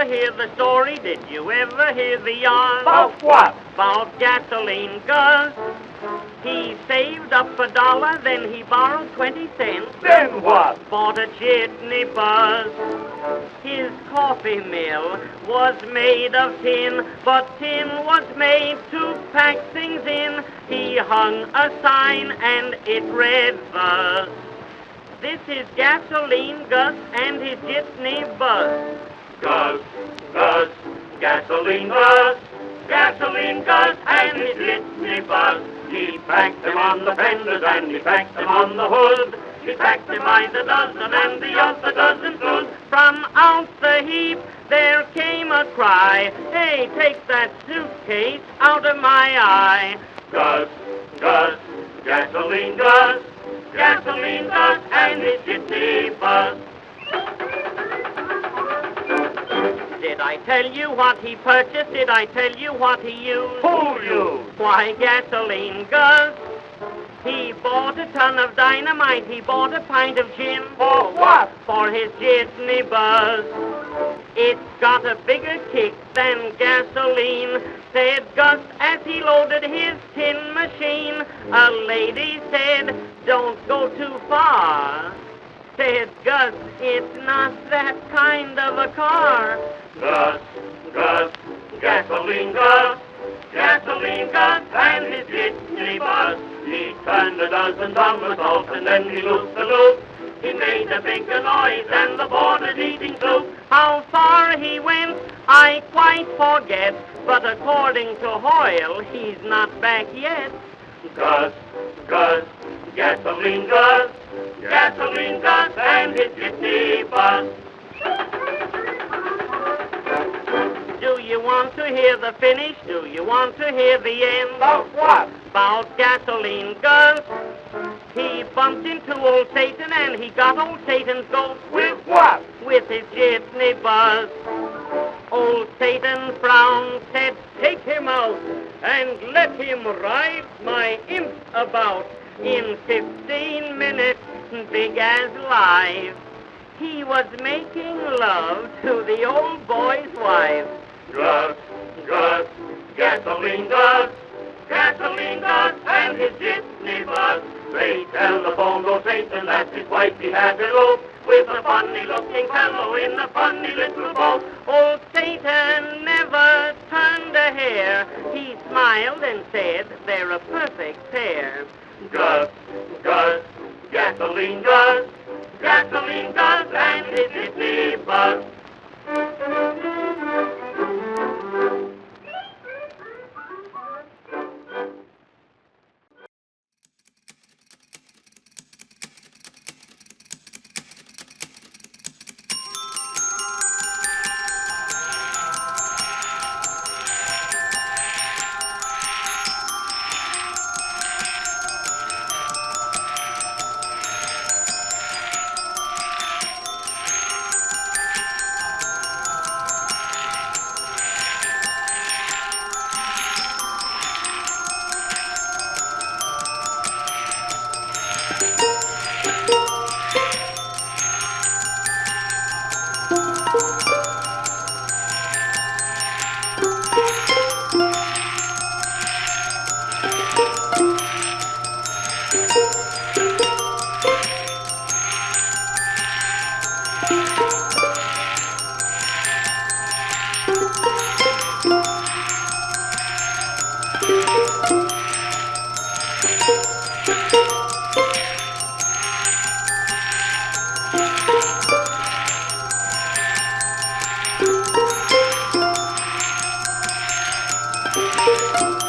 ever hear the story? Did you ever hear the yarn? About what? About gasoline, Gus. He saved up $1, then he borrowed 20 cents. Then what? Bought a jitney bus. His coffee mill was made of tin, but tin was made to pack things in. He hung a sign and it read thus: "This is gasoline, Gus, and his jitney bus." Gus, Gus, gasoline Gus, gasoline Gus, and his jitney bus. He packed them on the fenders and he packed them on the hood. He packed them by the dozen and the other dozen flew. From out the heap there came a cry, "Hey, take that suitcase out of my eye." Gus, Gus, gasoline Gus, gasoline Gus, and his jitney bus. Did I tell you what he purchased? Did I tell you what he used? Who used? Why, gasoline, Gus. He bought a ton of dynamite. He bought a pint of gin. For what? For his jitney bus. "It's got a bigger kick than gasoline," said Gus as he loaded his tin machine. A lady said, "Don't go too far." Said Gus, "It's not that kind of a car." Gus, Gus, gasoline Gus, gasoline Gus, and his jitney bus. He turned a dozen somersaults and then he looped the loop. He made a bigger noise than the boarders eating soup. How far he went, I quite forget, but according to Hoyle, he's not back yet. Gus, Gus, gasoline Gus, gasoline Gus, and his jitney bus. Do you want to hear the finish? Do you want to hear the end? About what? About gasoline, Gus. He bumped into old Satan and he got old Satan's goat. With what? With his jitney bus. Old Satan frowned, said, "Take him out and let him ride my imp about." In 15 minutes, big as life, he was making love to the old boy's wife. Gus, Gus, gasoline Gus, gasoline Gus, and his jitney bus. They telephoned old Satan that his wife he had eloped with a funny-looking fellow in a funny little boat. Old Satan never turned a hair. He smiled and said, "They're a perfect pair." Gus, Gus, gasoline Gus, gasoline Gus, and his jitney bus. Thank you.